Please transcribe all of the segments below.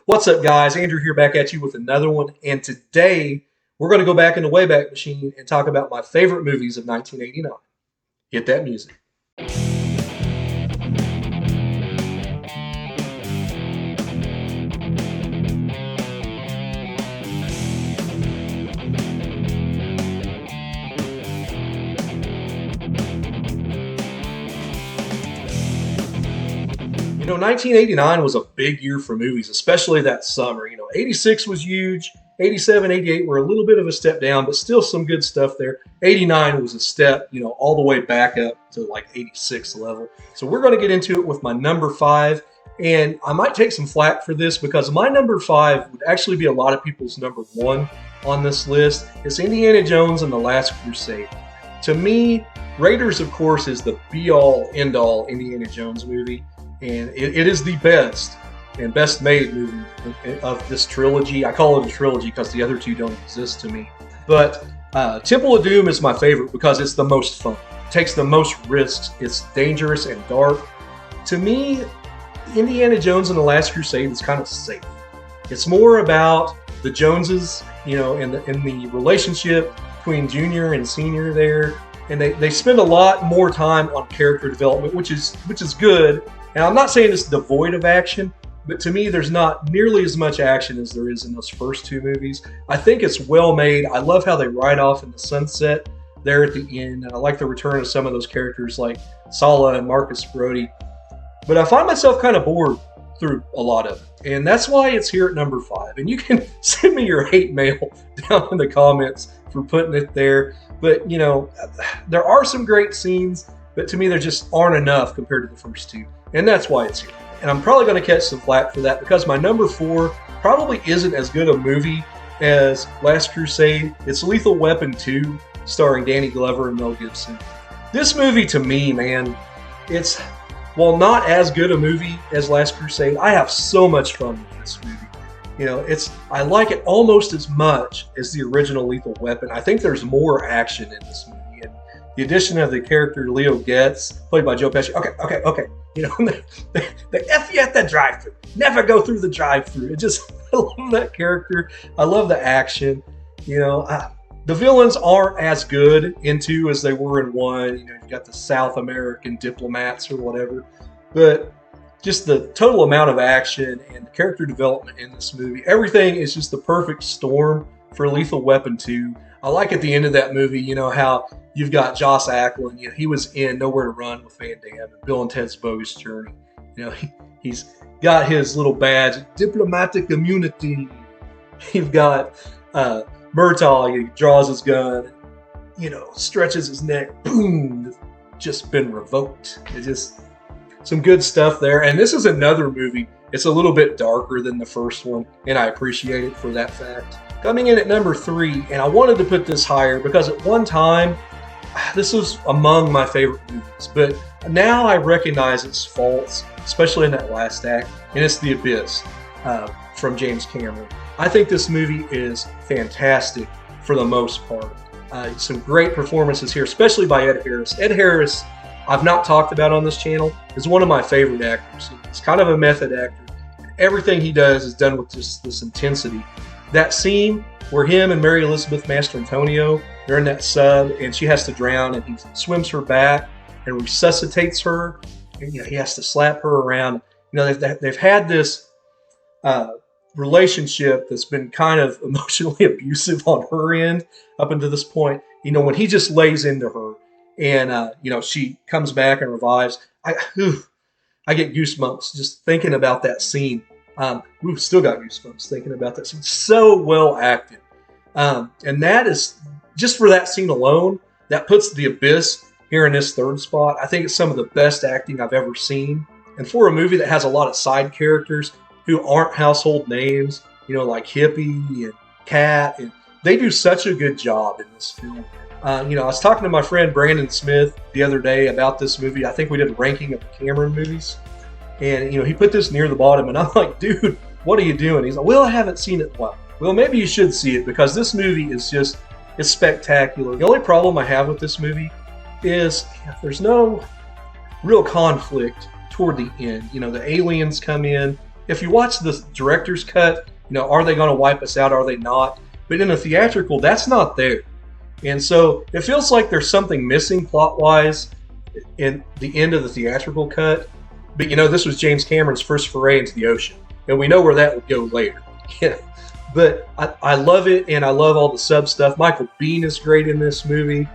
What's up, guys? Andrew here back at you with another one. And today we're going to go back in the Wayback Machine and talk about my favorite movies of 1989. Hit that music. You know, 1989 was a big year for movies, especially that summer. 86 was huge. 87, 88 were a little bit of a step down, but still some good stuff there. 89 was a step, all the way back up to like 86 level. So we're going to get into it with my number five. And I might take some flack for this because my number five would actually be a lot of people's number one on this list. It's Indiana Jones and the Last Crusade. To me, Raiders, of course, is the be-all, end-all Indiana Jones movie. And it is the best and best made movie of this trilogy. I call it a trilogy because the other two don't exist to me. But Temple of Doom is my favorite because it's the most fun. It takes the most risks. It's dangerous and dark. To me, Indiana Jones and the Last Crusade is kind of safe. It's more about the Joneses, and the relationship between Junior and Senior there. And they spend a lot more time on character development, which is good. And I'm not saying it's devoid of action, but to me, there's not nearly as much action as there is in those first two movies. I think it's well made. I love how they ride off in the sunset there at the end. And I like the return of some of those characters like Sala and Marcus Brody. But I find myself kind of bored through a lot of it. And that's why it's here at number five. And you can send me your hate mail down in the comments for putting it there. But, there are some great scenes, but to me, there just aren't enough compared to the first two. And that's why it's here. And I'm probably going to catch some flack for that because my number four probably isn't as good a movie as Last Crusade. It's Lethal Weapon 2, starring Danny Glover and Mel Gibson. This movie, to me, man, it's, while not as good a movie as Last Crusade, I have so much fun with this movie. I like it almost as much as the original Lethal Weapon. I think there's more action in this movie. And the addition of the character Leo Getz, played by Joe Pesci. Okay. They F you at the drive-thru. Never go through the drive-thru. I love that character. I love the action. The villains aren't as good in two as they were in one. You got the South American diplomats or whatever. But just the total amount of action and the character development in this movie, everything is just the perfect storm for Lethal Weapon 2. I like at the end of that movie, how you've got Joss Ackland. He was in Nowhere to Run with Van Damme and Bill and Ted's Bogus Journey. He's got his little badge, diplomatic immunity. You've got Murtaugh. He draws his gun, stretches his neck. Boom! Just been revoked. It's just some good stuff there. And this is another movie. It's a little bit darker than the first one, and I appreciate it for that fact. Coming in at number three, and I wanted to put this higher because at one time, this was among my favorite movies, but now I recognize its faults, especially in that last act, and it's The Abyss from James Cameron. I think this movie is fantastic for the most part. Some great performances here, especially by Ed Harris. Ed Harris, I've not talked about on this channel, is one of my favorite actors. He's kind of a method actor. Everything he does is done with just this intensity. That scene where him and Mary Elizabeth Mastrantonio, they're in that sub and she has to drown and he swims her back and resuscitates her. And, he has to slap her around. They've had this relationship that's been kind of emotionally abusive on her end up until this point. When he just lays into her and, she comes back and revives. I get goosebumps just thinking about that scene. We've still got goosebumps thinking about that scene. So well acted. And that is, just for that scene alone, that puts The Abyss here in this third spot. I think it's some of the best acting I've ever seen. And for a movie that has a lot of side characters who aren't household names, like Hippie and Cat, and they do such a good job in this film. I was talking to my friend Brandon Smith the other day about this movie. I think we did a ranking of the Cameron movies. And, he put this near the bottom, and I'm like, dude, what are you doing? He's like, well, I haven't seen it. Well, maybe you should see it because this movie is it's spectacular. The only problem I have with this movie is there's no real conflict toward the end. The aliens come in if you watch the director's cut, are they going to wipe us out? Are they not? But in a theatrical, that's not there. And so it feels like there's something missing plot-wise in the end of the theatrical cut. But this was James Cameron's first foray into the ocean, and we know where that would go later. Yeah. But I love it, and I love all the sub stuff. Michael Biehn is great in this movie.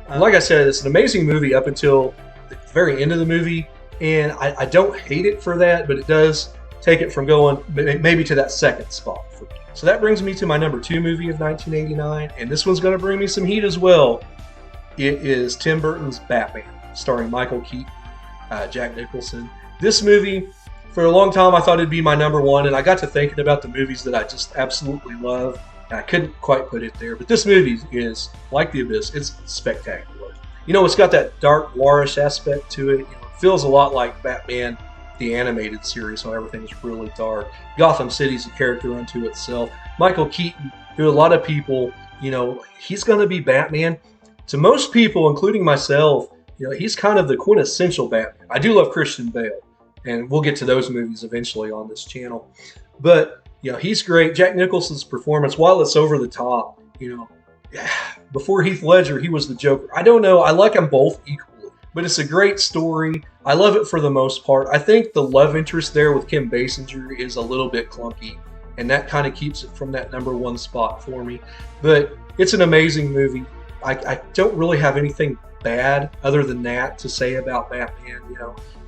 Like I said, it's an amazing movie up until the very end of the movie, and I don't hate it for that, but it does take it from going maybe to that second spot for me. So that brings me to my number 2 movie of 1989, and this one's going to bring me some heat as well. It is Tim Burton's Batman, starring Michael Keaton, Jack Nicholson. This movie, for a long time, I thought it'd be my number 1, and I got to thinking about the movies that I just absolutely love, and I couldn't quite put it there. But this movie is, like The Abyss, it's spectacular. It's got that dark, noirish aspect to it. It feels a lot like Batman, the animated series, when everything's really dark. Gotham City's a character unto itself. Michael Keaton, who a lot of people, he's going to be Batman. To most people, including myself, he's kind of the quintessential Batman. I do love Christian Bale, and we'll get to those movies eventually on this channel. But, he's great. Jack Nicholson's performance, while it's over the top, before Heath Ledger, he was the Joker. I don't know. I like them both equally, but it's a great story. I love it for the most part. I think the love interest there with Kim Basinger is a little bit clunky, and that kind of keeps it from that number 1 spot for me. But it's an amazing movie. I don't really have anything bad other than that to say about Batman.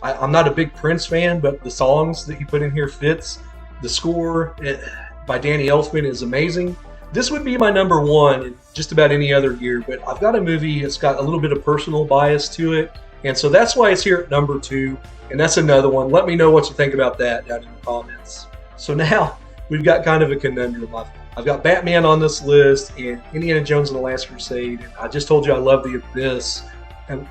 I'm not a big Prince fan, but the songs that he put in here fits. The score by Danny Elfman is amazing. This would be my number 1 in just about any other year, but I've got a movie that's got a little bit of personal bias to it, and so that's why it's here at number 2, and that's another one. Let me know what you think about that down in the comments. So now we've got kind of a conundrum. I've got Batman on this list and Indiana Jones and the Last Crusade, and I just told you I love The Abyss,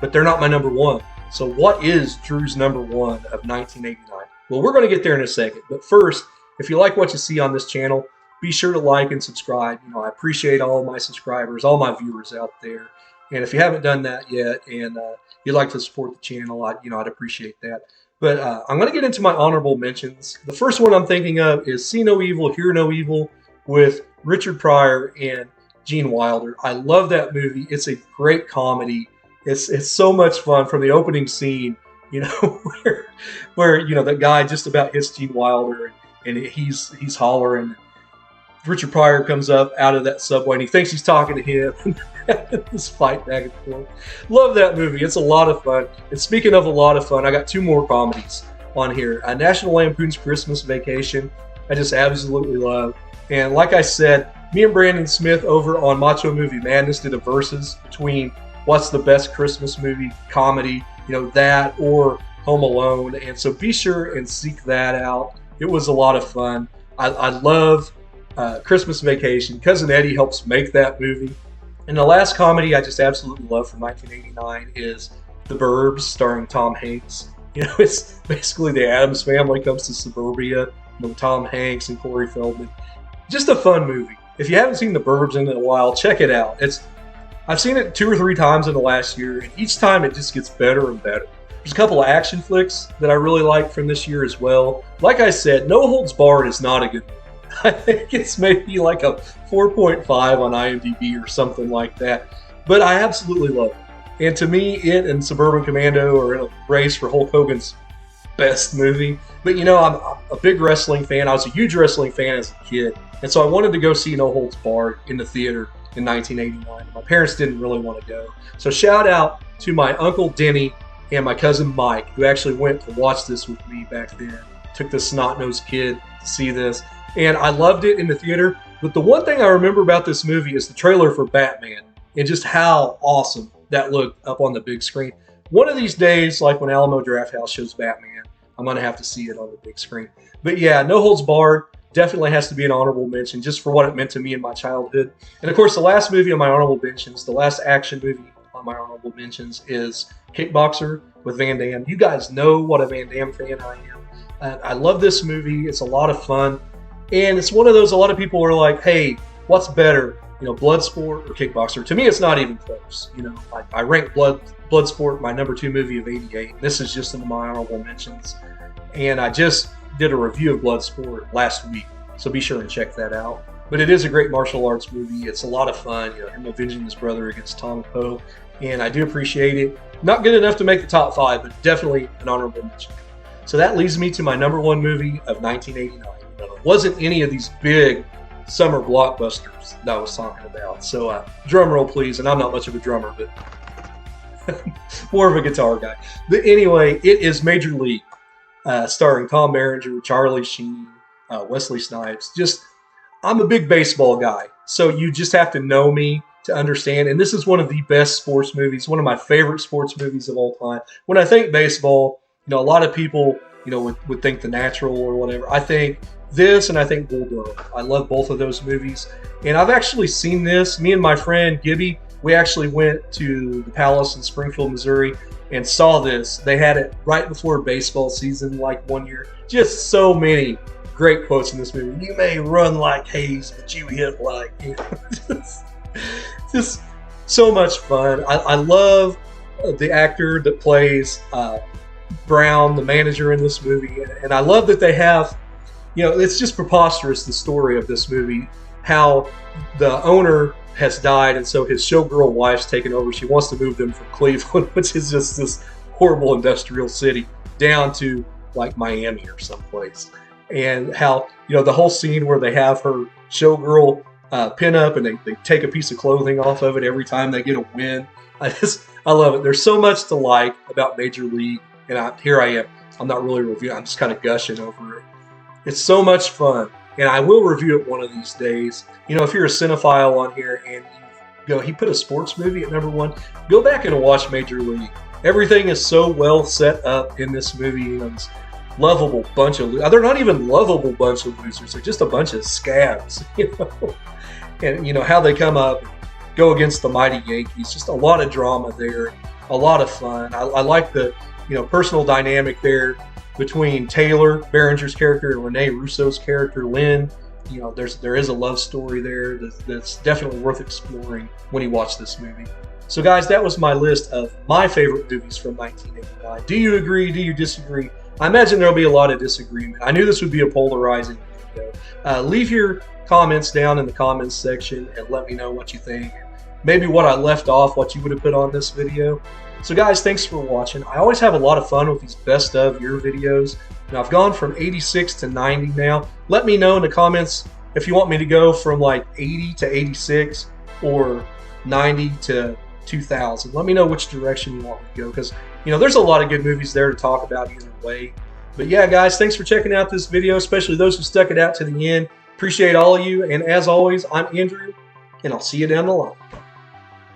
but they're not my number 1. So what is Drew's number 1 of 1989? Well, we're going to get there in a second, but first, if you like what you see on this channel, be sure to like and subscribe. I appreciate all of my subscribers, all my viewers out there. And if you haven't done that yet and you'd like to support the channel, I'd appreciate that. But I'm going to get into my honorable mentions. The first one I'm thinking of is See No Evil, Hear No Evil with Richard Pryor and Gene Wilder. I love that movie. It's a great comedy. It's so much fun from the opening scene, where that guy just about hits Gene Wilder and he's hollering. Richard Pryor comes up out of that subway and he thinks he's talking to him. This fight back and forth. Love that movie. It's a lot of fun. And speaking of a lot of fun, I got 2 more comedies on here. National Lampoon's Christmas Vacation. I just absolutely love. And like I said, me and Brandon Smith over on Macho Movie Madness did a versus between what's the best Christmas movie comedy, that or Home Alone. And so be sure and seek that out. It was a lot of fun. I love Christmas Vacation. Cousin Eddie helps make that movie. And the last comedy I just absolutely love from 1989 is The Burbs, starring Tom Hanks. It's basically the Addams Family comes to suburbia. Tom Hanks and Corey Feldman. Just a fun movie. If you haven't seen The Burbs in a while, check it out. I've seen it 2 or 3 times in the last year, and each time it just gets better and better. There's a couple of action flicks that I really like from this year as well. Like I said, No Holds Barred is not a good movie. I think it's maybe like a 4.5 on IMDb or something like that. But I absolutely love it. And to me, it and Suburban Commando are in a race for Hulk Hogan's best movie. But I'm a big wrestling fan. I was a huge wrestling fan as a kid. And so I wanted to go see No Holds Barred in the theater in 1989. My parents didn't really want to go. So shout out to my Uncle Denny and my cousin Mike, who actually went to watch this with me back then. Took this snot-nosed kid to see this. And I loved it in the theater. But the one thing I remember about this movie is the trailer for Batman and just how awesome that looked up on the big screen. One of these days, like when Alamo Drafthouse shows Batman, I'm going to have to see it on the big screen. But yeah, No Holds Barred definitely has to be an honorable mention just for what it meant to me in my childhood. And of course, the last movie on my honorable mentions, the last action movie on my honorable mentions is Kickboxer with Van Damme. You guys know what a Van Damme fan I am. I love this movie. It's a lot of fun. And it's one of those, a lot of people are like, hey, what's better, Bloodsport or Kickboxer? To me, it's not even close. I rank Bloodsport my number 2 movie of '88. This is just in my honorable mentions. And did a review of Bloodsport last week, so be sure and check that out. But it is a great martial arts movie. It's a lot of fun, him avenging his brother against Tong Po, and I do appreciate it. Not good enough to make the top 5, but definitely an honorable mention. So that leads me to my number 1 movie of 1989. It wasn't any of these big summer blockbusters that I was talking about. So drum roll, please. And I'm not much of a drummer, but more of a guitar guy. But anyway, it is Major League, starring Tom Berenger, Charlie Sheen, Wesley Snipes. I'm a big baseball guy, so you just have to know me to understand. And this is one of the best sports movies, one of my favorite sports movies of all time. When I think baseball, a lot of people, would think The Natural or whatever. I think this, and I think Bull Durham. I love both of those movies. And I've actually seen this. Me and my friend Gibby, we actually went to the Palace in Springfield, Missouri, and saw this. They had it right before baseball season, like one year. Just so many great quotes in this movie. You may run like Hayes, but you hit like... just so much fun. I love the actor that plays Brown, the manager in this movie, and I love that they have, it's just preposterous, the story of this movie, how the owner has died, and so his showgirl wife's taken over. She wants to move them from Cleveland, which is just this horrible industrial city, down to like Miami or someplace. And how, the whole scene where they have her showgirl pin up and they take a piece of clothing off of it every time they get a win. I love it. There's so much to like about Major League, and here I am. I'm not really reviewing. I'm just kind of gushing over it. It's so much fun, and I will review it one of these days. If you're a cinephile on here and he put a sports movie at number 1, go back and watch Major League. Everything is so well set up in this movie. This lovable bunch of they're not even lovable bunch of losers. They're just a bunch of scabs. And how they come up, go against the mighty Yankees. Just a lot of drama there, a lot of fun. I like the personal dynamic there between Taylor Berenger's character and Rene Russo's character Lynn. There is a love story there that's definitely worth exploring when you watch this movie. So guys, that was my list of my favorite movies from 1989. Do you agree? Do you disagree? I imagine there'll be a lot of disagreement. I knew this would be a polarizing video. Leave your comments down in the comments section and let me know what you think. Maybe what I left off, what you would have put on this video. So guys, thanks for watching. I always have a lot of fun with these best of year videos. Now I've gone from 86 to 90 now. Let me know in the comments if you want me to go from like 80 to 86 or 90 to 2000. Let me know which direction you want me to go, because there's a lot of good movies there to talk about either way. But yeah, guys, thanks for checking out this video, especially those who stuck it out to the end. Appreciate all of you, and as always, I'm Andrew, and I'll see you down the line.